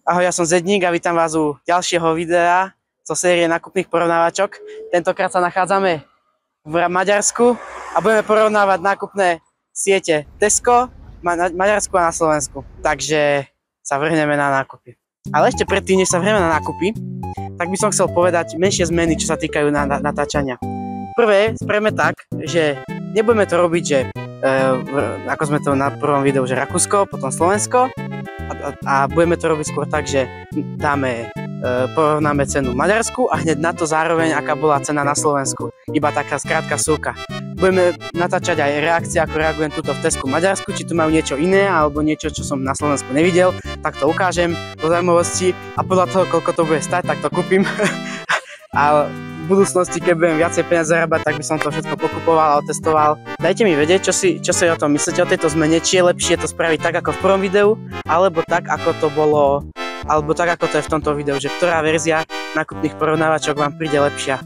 Ahoj, ja som Zedník a vítam vás u ďalšieho videa zo série nákupných porovnávačok. Tentokrát sa nachádzame v Maďarsku a budeme porovnávať nákupné siete Tesco na Maďarsku a na Slovensku. Takže sa vrhneme na nákupy. Ale ešte predtým, než sa vrhneme na nákupy, tak by som chcel povedať menšie zmeny, čo sa týkajú natáčania. Prvé, spravíme tak, že nebudeme to robiť, že ako sme to na prvom videu, že Rakúsko, potom Slovensko, a budeme to robiť skôr tak, že porovnáme cenu v Maďarsku a hneď na to zároveň, aká bola cena na Slovensku. Iba taká skrátka súka. Budeme natáčať aj reakcie, ako reagujem tuto v Tesku v Maďarsku, či tu majú niečo iné, alebo niečo, čo som na Slovensku nevidel, tak to ukážem do zaujímavosti a podľa toho, koľko to bude stať, tak to kúpim. A v budúcnosti, keď budem viacej peniaz zarábať, tak by som to všetko pokupoval a otestoval. Dajte mi vedieť, čo si o tom myslíte, o tejto zmene, či je lepšie to spraviť tak, ako v prvom videu, alebo tak, ako to bolo, alebo tak, ako to je v tomto videu, že ktorá verzia nákupných porovnávačok vám príde lepšia.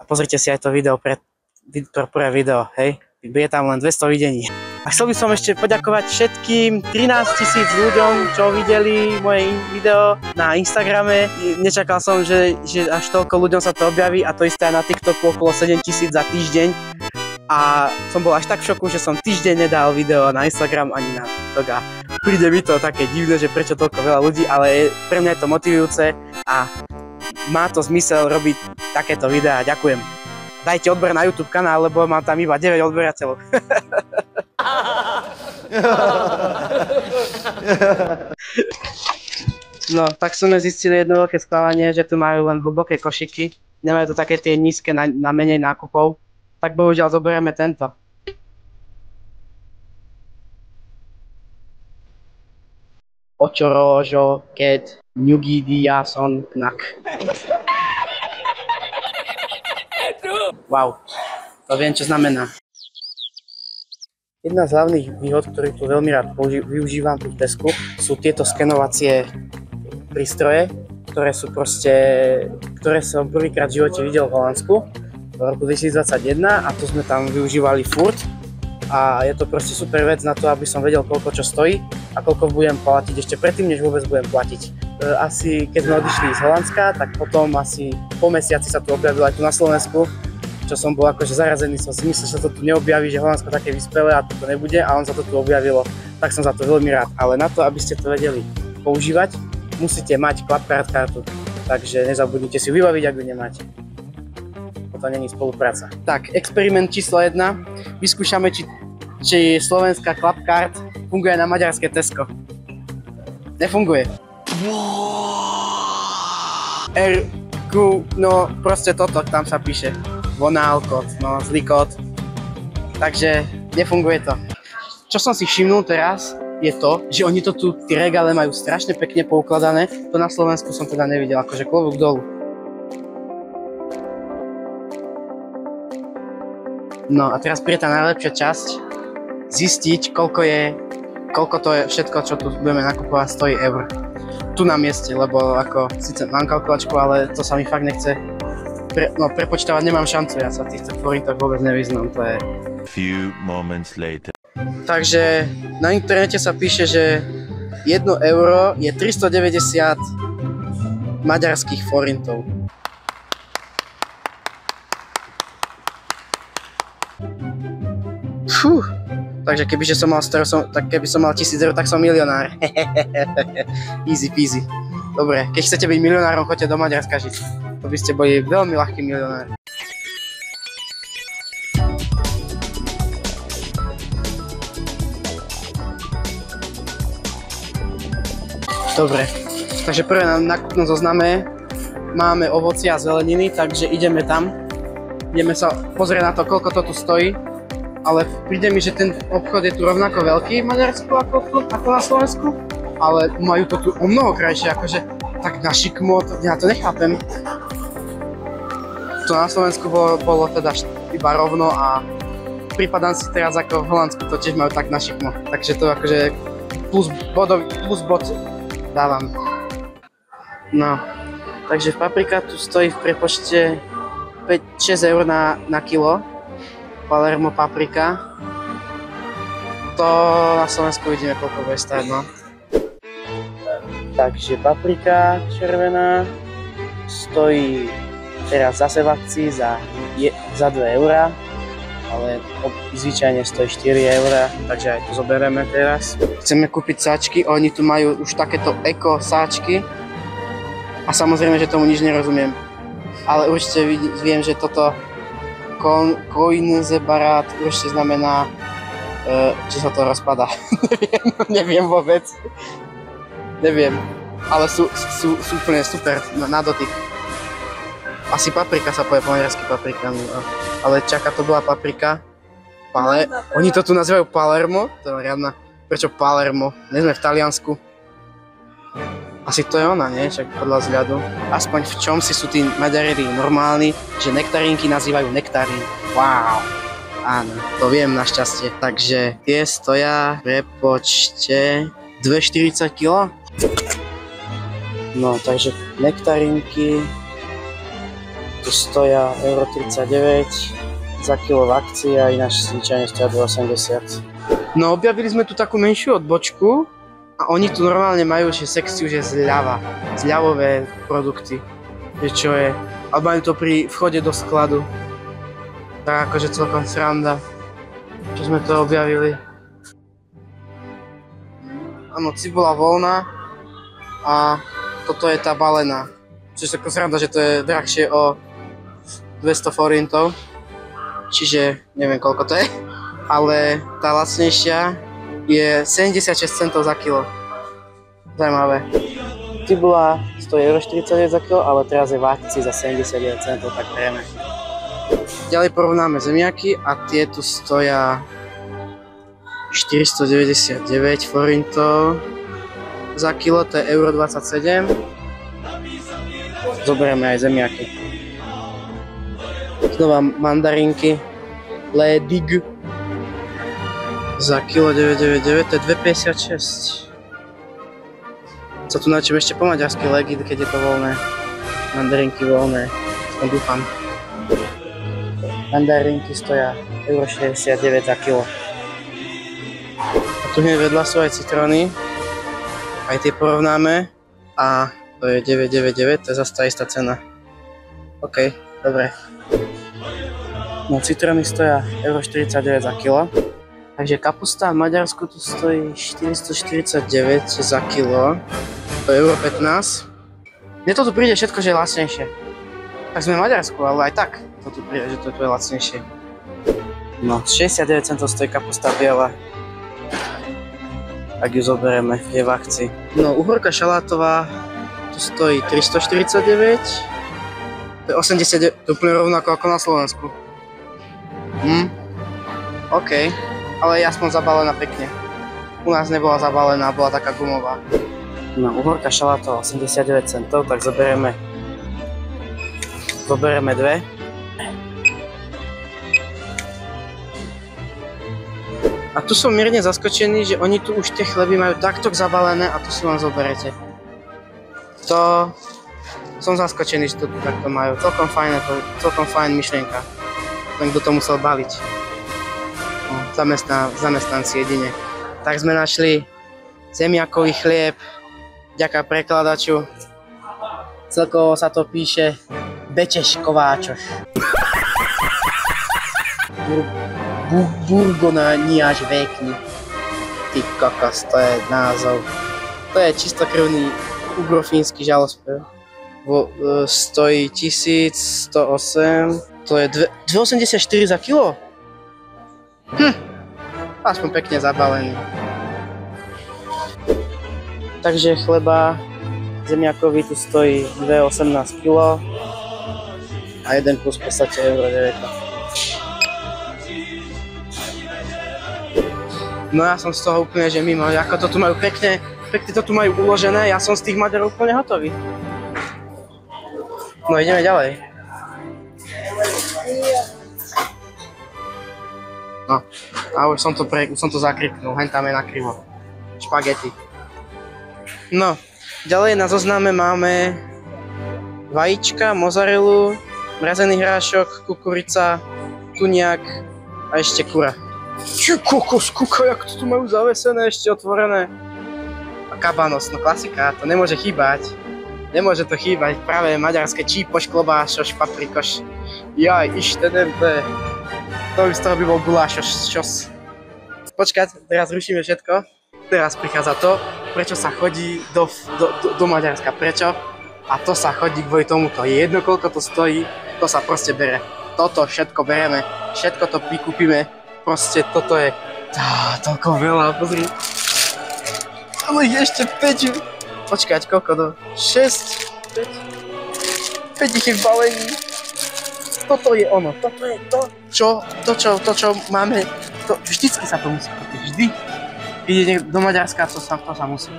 A pozrite si aj to video prvé video, hej, bude tam len 200 videní. A chcel by som ešte poďakovať všetkým 13 000 ľuďom, čo videli moje video na Instagrame. Nečakal som, že až toľko ľuďom sa to objaví a to isté aj na TikToku okolo 7 000 za týždeň. A som bol až tak v šoku, že som týždeň nedal video na Instagram ani na TikTok a príde mi to také divné, že prečo toľko veľa ľudí, ale pre mňa je to motivujúce a má to zmysel robiť takéto videá. Ďakujem. Dajte odber na YouTube kanál, lebo mám tam iba 9 odberateľov. No, tak sme zistili jedno veľké sklamanie, že tu majú len hlboké košiky. Nemajú to také tie nízke na menej nákupov. Tak bohužiaľ zoberieme tento. Očorožo, Ket, Nyugidiason, Knak. Wow, to viem, čo znamená. Jedna z hlavných výhod, ktorých tu veľmi rád využívam tu v Tesku, sú tieto skenovacie prístroje, ktoré som prvýkrát v živote videl v Holandsku v roku 2021 a to sme tam využívali furt. A je to proste super vec na to, aby som vedel, koľko čo stojí a koľko budem platiť ešte predtým, než vôbec budem platiť. Asi keď sme odišli z Holandska, tak potom asi po mesiaci sa tu objavilo aj tu na Slovensku, čo som bol akože zarazený, som si myslel, že sa to tu neobjaví, že Holandsko také vyspelé a to nebude a on sa to tu objavilo, tak som za to veľmi rád. Ale na to, aby ste to vedeli používať, musíte mať Clubcard kartu, takže nezabudnite si vybaviť, ak ju nemáte. To není spolupráca. Tak, experiment číslo 1. Vyskúšame, či slovenská Clubcard funguje na maďarské Tesco. Nefunguje. No proste toto, tam sa píše. Vonál kód, no zlý kód. Takže nefunguje to. Čo som si všimnul teraz, je to, že oni to tu, tie regále majú strašne pekne poukladané. To na Slovensku som teda nevidel, akože klobúk dolu. No a teraz príde tá najlepšia časť, zistiť, koľko to je všetko, čo tu budeme nakupovať, stojí eur. Tu na mieste, lebo ako, síce mám kalkulačku, ale to sa mi fakt nechce, prepočítavať nemám šancu, ja sa v týchto forintoch vôbec nevyznám, to je... Few moments later. Takže na internete sa píše, že 1 euro je 390 maďarských forintov. Takže keby som mal 1000 eur, tak som milionár. Easy peasy. Dobre, keď chcete byť milionárom, choďte do Maďarska žiť. To by ste boli veľmi ľahký milionár. Dobre, takže prvé na nákupnom zozname máme ovocie a zeleniny, takže ideme tam. Ideme sa pozrieť na to, koľko to tu stojí. Ale príde mi, že ten obchod je tu rovnako veľký v Maďarsku ako na Slovensku, ale majú to tu o mnoho krajšie, akože tak na šikmo, ja to nechápem. To na Slovensku bolo teda iba rovno a prípadám si teraz ako v Holandsku, to tiež majú tak na šikmo, takže to akože plus bod dávam. No, takže paprika tu stojí v prepočte 5-6 eur na kilo. Palermo paprika. To na Slovensku vidíme, koľko bude stáť, no. Takže paprika červená stojí teraz zase v akcii za 2 eurá, ale zvyčajne stojí 4 eurá, takže aj to zoberieme teraz. Chceme kúpiť sáčky, oni tu majú už takéto eko sáčky a samozrejme, že tomu nič nerozumiem, ale určite viem, že toto Koinzebarat určite znamená, či sa to rozpadá. Neviem vôbec. Neviem, ale sú úplne super na dotyk. Asi paprika sa povie po maďarsky paprika, ale čaká, to bola paprika. Oni to tu nazývajú Palermo, to je riadna. Prečo Palermo? Nie sme v Taliansku. Asi to je ona, nie? Čak podľa vzhľadu. Aspoň v čom si sú tí Maďari normálni, že nektarinky nazývajú nektarín. Wow! Áno, to viem našťastie. Takže tie stoja, prepočte, 2,40 kg. No, takže nektarinky tu stoja 1,39 € za kilo v akcii a ináč zvyčajne stoja 2,80 €. No, objavili sme tu takú menšiu odbočku a oni tu normálne majú sekciu, že zľava, zľavové produkty, že čo je, alebo majú to pri vchode do skladu. Tak akože celkom sranda, čo sme to objavili. Áno, cibuľa voľná a toto je tá balená. Čiže ako sranda, že to je drahšie o 200 forintov, čiže neviem koľko to je, ale tá lacnejšia je 76 centov za kilo. Zajímavé. Cibuľa stojí 1,49 € za kilo, ale teraz je v akcii za 79 centov, tak bereme. Ďalej porovnáme zemiaky a tie tu stoja 499 forintov za kilo, to je 1,27 €. Zoberieme aj zemiaky. Znova mandarinky Ledig za kilo 9,99, to je 2,56 €. Co tu načím ešte po maďarsky legit, keď je to voľné. Mandarinky voľné, dúfam. Mandarinky stoja 1,69 € za kilo. A tu hneď vedľa sú aj citróny. Aj tie porovnáme. A to je 9,99 €, to je zase tá istá cena. OK, dobre. No citróny stoja 1,49 € za kilo. Takže kapusta v Maďarsku tu stojí 449 za kilo. To je 1,15 €. Mne to tu príde všetko, že je lacnejšie. Tak sme v Maďarsku, ale aj tak to tu príde, že to je lacnejšie. No, 69 centov stojí kapusta biela. Ak ju zoberieme, je v akcii. No, uhorka šalátová tu stojí 349. To je 89, to je úplne rovnako ako na Slovensku. OK, ale je aspoň zabalená pekne. U nás nebola zabalená, bola taká gumová. No, uhorka šalátová 89 centov, tak zoberieme dve. A tu som mierne zaskočený, že oni tu už tie chleby majú takto zabalené a tu si len zoberete. To som zaskočený, že to tu takto majú. Celkom fajn myšlienka. Len kto to musel baviť. No, zamestnanci jedine. Tak sme našli zemiakový chlieb, vďaka prekladaču. Celkovo sa to píše Bečeš Kováčoš. Burgoníaš Vékni. Ty kokos, to je názov. To je čistokrvný ugrofínsky žalospev. Stojí 1108. To je 2,84 € za kilo. Aspoň pekne zabalený. Takže chleba zemiakový tu stojí 2,18 kg. A jeden kus v podstate 1,19 €. No ja som z toho úplne, že mimo, ako to tu majú pekne to tu majú uložené, ja som z tých Maďarov úplne hotový. No ideme ďalej. No, a už som to zakriknul, hen tam je nakrivo. Špagety. No, ďalej na zozname máme vajíčka, mozzarellu, mrazený hrášok, kukurica, tuniak a ešte kura. Či kokos, kúka, jak to tu majú zavesené, ešte otvorené. A kabanos, no klasika, to nemôže chýbať. Nemôže to chýbať, práve maďarské čípoš, klobášoš, paprikoš. Jaj, to z toho by bol gulášoš, čos. Počkať, teraz rušíme všetko. Teraz prichádza to, prečo sa chodí do Maďarska, prečo? A to sa chodí kvôli tomuto. Je jedno, koľko to stojí, to sa proste bere. Toto všetko bereme, všetko to prikúpime. Proste toto je toľko veľa, pozri. Ale je ešte 5. Počkať, koľko to? 6, 5 ich je v balení. Toto je ono, toto je to, čo máme. Vždycky sa to musí kúpiť, vždy. Ide do Maďarska, to sa musí,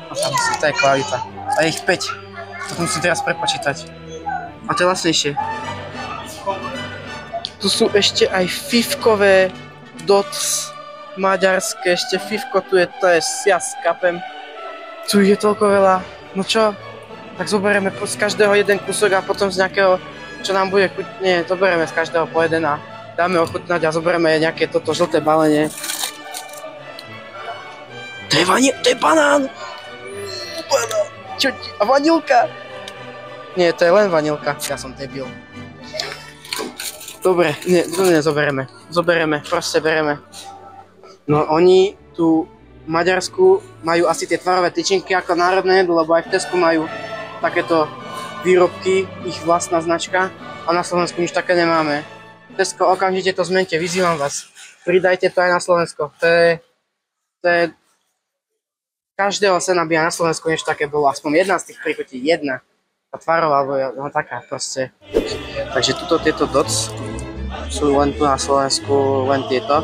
to je kvalita. A je ich 5, to musím teraz prepočítať. A to je lacnejšie. Tu sú ešte aj fifkové dots maďarské, ešte fifko tu je, to je ja skapem. Tu je toľko veľa, no čo? Tak zoberieme z každého jeden kúsok a potom z nejakého, čo nám bude chutť, nie, zoberieme z každého po jeden a dáme ochutnať a zoberieme nejaké toto žlté balenie. To je banán! A vanilka! Nie, to je len vanilka, ja som debil. Dobre, to nezoberieme. Proste bereme. No oni tu v Maďarsku majú asi tie tvarové tyčinky ako národné jedlo, lebo aj v Tesku majú takéto výrobky, ich vlastná značka a na Slovensku nič také nemáme. Tesko, okamžite to zmente, vyzývam vás. Pridajte to aj na Slovensko. To je každého sena by aj na Slovensku niečo také bolo, aspoň jedna z tých príchutí, jedna. Tá tvarová, alebo no taká proste. Takže tieto dots sú len tu na Slovensku, len tieto.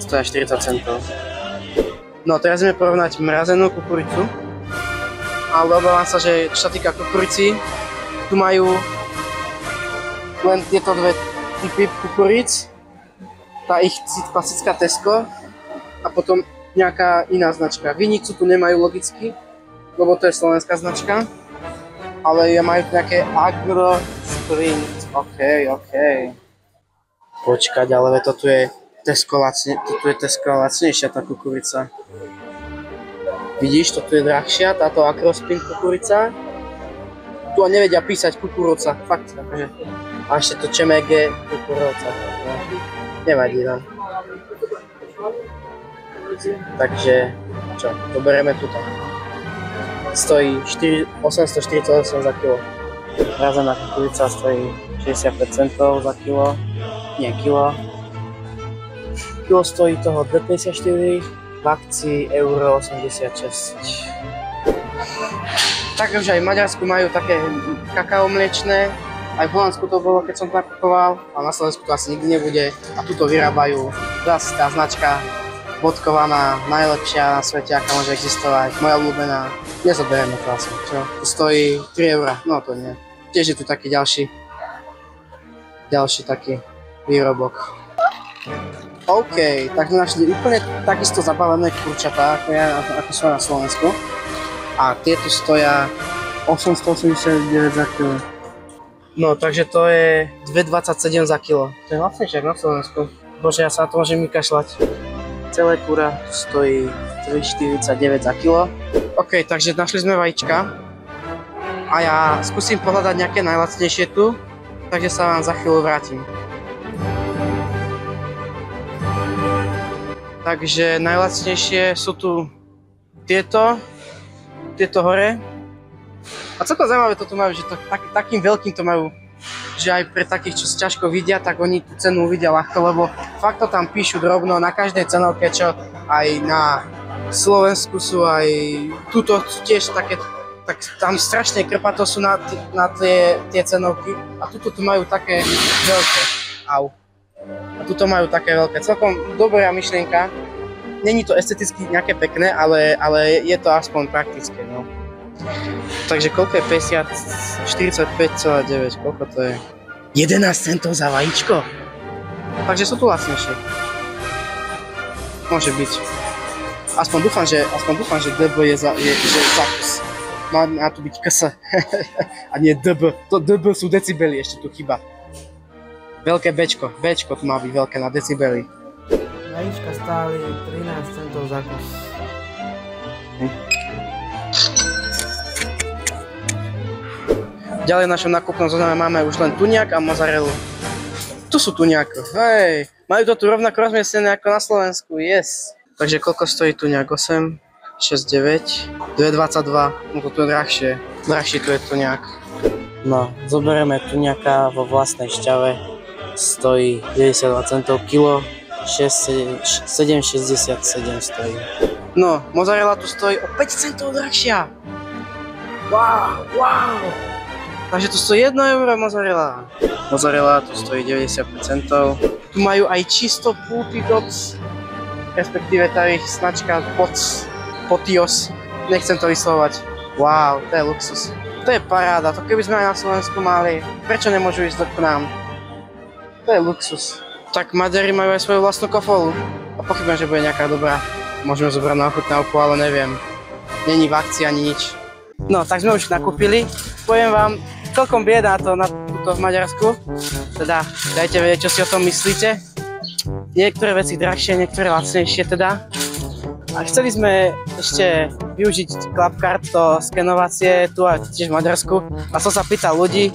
Stoja 40 centov. No teraz ideme porovnať mrazenú kukuricu. Ale obávam sa, že čo sa týka kukurici, tu majú len tieto dve typy kukuric. Tá ich klasická Tesco a potom nejaká iná značka. Vinicu tu nemajú logicky, lebo to je slovenská značka. Ale majú nejaké Agro Sprint. OK. Počkať, ale to tu je Tesco lacnejšia tá kukurica. Vidíš, to tu je drahšia, táto Agro Sprint kukurica. Tu nevedia písať kukuruca, fakt, akože. A ešte to čemege kukuruca. No. Nevadí nám. Takže, čo, doberieme tuto. Stojí 848 za kilo. Mrazená kukurica stojí 65 centov za kilo. Nie, kilo. Kilo stojí toho 2,54, v akcii euro 86. Takže aj v Maďarsku majú také kakao mliečné. Aj v Holandsku to bolo, keď som to nakupoval, a na Slovensku to asi nikdy nebude. A tu to vyrábajú. Zase tá značka bodkovaná, najlepšia na svete, aká môže existovať, moja obľúbená. Nezoberieme to asi, čo? To stojí 3 eurá, no to nie. Tiež je tu taký ďalší taký výrobok. OK, tak sme našli úplne takisto zabalené kurčatá, ako sú na Slovensku. A tieto stoja 889 za kilo. No, takže to je 2,27 za kilo. To je lacnejšie na Slovensku. Bože, ja sa na to môžem vykašľať. Celé kura stojí 3,49 za kilo. OK, takže našli sme vajíčka. A ja skúsim pohľadať nejaké najlacnejšie tu. Takže sa vám za chvíľu vrátim. Takže najlacnejšie sú tu tieto hore. A celkom zaujímavé to tu majú, že to, takým veľkým to majú, že aj pre takých, čo sa ťažko vidia, tak oni tú cenu uvidia ľahko, lebo fakt to tam píšu drobno na každej cenovke, čo aj na Slovensku sú aj tuto tiež také, tak tam strašne krpato sú na tie cenovky a tuto tu majú také veľké. Au. A tuto majú také veľké. Celkom dobrá myšlienka. Není to esteticky nejaké pekné, ale je to aspoň praktické, no. Takže koľko je 50? 45,9, koľko to je? 11 centov za vajíčko? Takže sú tu lacnejšie. Môže byť. Aspoň dúfam, že DB je za kus. Má tu byť KS. A nie DB. To DB sú decibely, ešte tu chyba. Veľké Bčko tu má byť veľké na decibely. Vajíčka stáli 13 centov za kus. Ďalej v našom nákupnom zozname máme už len tuniak a mozzarellu. Tu sú tuniaky, hej. Majú to tu rovnako rozmiestnené ako na Slovensku, yes. Takže koľko stojí tuniak? 8, 6, 9, 2,22. No to tu je drahšie. Drahší tu je tuniak. No, zoberieme tuniaka vo vlastnej šťave. Stojí 92 centov kilo. 7,67 stojí. No, mozzarella tu stojí o 5 centov drahšia. Wow, wow. Takže tu stojí 1 euro mozzarella. Mozzarella tu stojí 95 centov. Tu majú aj čisto Pulpy Dogs, respektíve tá ich značka Potios. Nechcem to vyslovať. Wow, to je luxus. To je paráda, to keby sme aj na Slovensku mali, prečo nemôžu ísť k nám? To je luxus. Tak Maďari majú aj svoju vlastnú kofolu. A pochybujem, že bude nejaká dobrá. Môžeme zobrať na ochutnávku, ale neviem. Není v akcii ani nič. No, tak sme už nakúpili. Poviem vám, celkom bieda to na túto v Maďarsku. Teda, dajte vedieť, čo si o tom myslíte. Niektoré veci drahšie, niektoré lacnejšie teda. A chceli sme ešte využiť Clubcard, to skenovacie tu a tiež v Maďarsku. A som sa pýtal ľudí,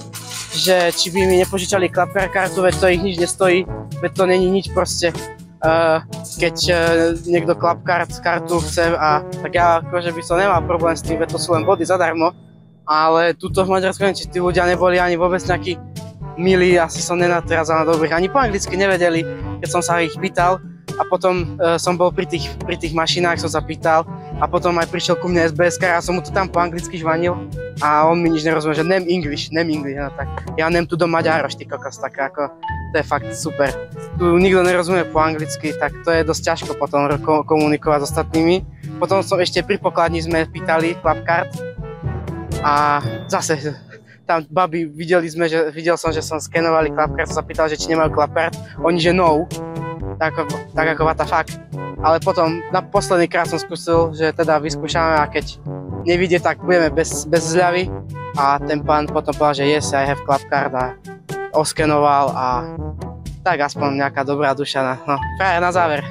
že či by mi nepožičali Clubcard kartu, veď to ich nič nestojí, veď to není nič proste. Keď niekto Clubcard kartu chce a tak ja akože by som nemal problém s tým, veď to sú len body zadarmo. Ale tuto v Maďarsku, či tí ľudia neboli ani vôbec nejakí milí, asi som nenatrazal na dobrých, ani po anglicky nevedeli, keď som sa ich pýtal. A potom som bol pri tých mašinách, som sa pýtal a potom aj prišiel ku mne SBS-kar a som mu to tam po anglicky žvanil a on mi nič nerozumel, že nem English, no tak ja nem tu do Maďaroš, ty kokos, tak ako to je fakt super. Tu nikto nerozumie po anglicky, tak to je dosť ťažko potom komunikovať s ostatnými. Potom som ešte pri pokladni sme pýtali Clubcard a zase tam babi, videl som, že som skenovali Clubcard, som sa pýtal, že či nemajú Clubcard, oni že no. Tak ako what the fuck. Ale potom na posledný krát som skúsil, že teda vyskúšame a keď nevidie, tak budeme bez zľavy. A ten pán potom povedal, že yes, I have Clubcard a oskenoval a tak aspoň nejaká dobrá duša práve na záver.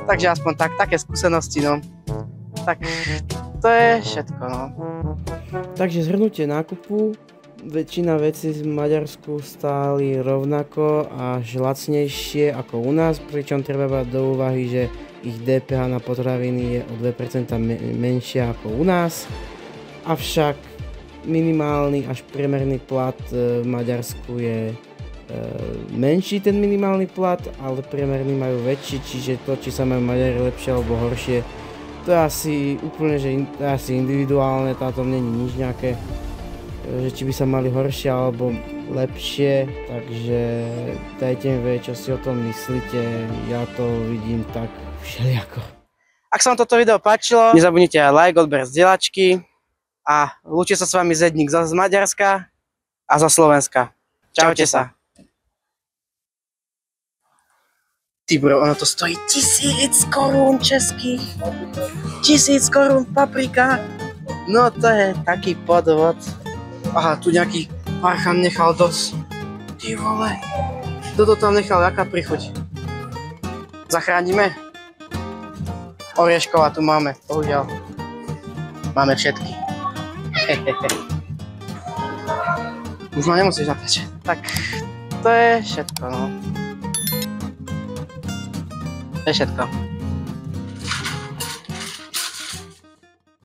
Takže aspoň také skúsenosti, no. Tak to je všetko, no. Takže zhrnutie nákupu. Väčšina vecí z Maďarsku stáli rovnako až lacnejšie ako u nás, pričom treba brať do úvahy, že ich DPH na potraviny je o 2% menšia ako u nás. Avšak minimálny až priemerný plat v Maďarsku je menší ten minimálny plat, ale priemerný majú väčší, čiže to, či sa majú Maďari lepšie alebo horšie, to je asi úplne, že to je asi individuálne, táto není nič nejaké, že či by sa mali horšie alebo lepšie, takže dajte mi vedieť, čo si o tom myslíte, ja to vidím tak všelijako. Ak sa vám toto video páčilo, nezabudnite aj like, odber, zdieľačky a lúči sa s vami Zedník z Maďarska a zo Slovenska. Čaute sa. Ty bro, ono to stojí 1000 korún českých. 1000 korún paprika. No to je taký podvod. Aha, tu nejaký parchan nechal dosť. Ty vole. Kto to tam nechal, aká prichuť? Zachránime? Orieškova tu máme, bohužiaľ. Máme všetky. Už ma nemusíš natáčať. Tak, to je všetko, no. To je všetko.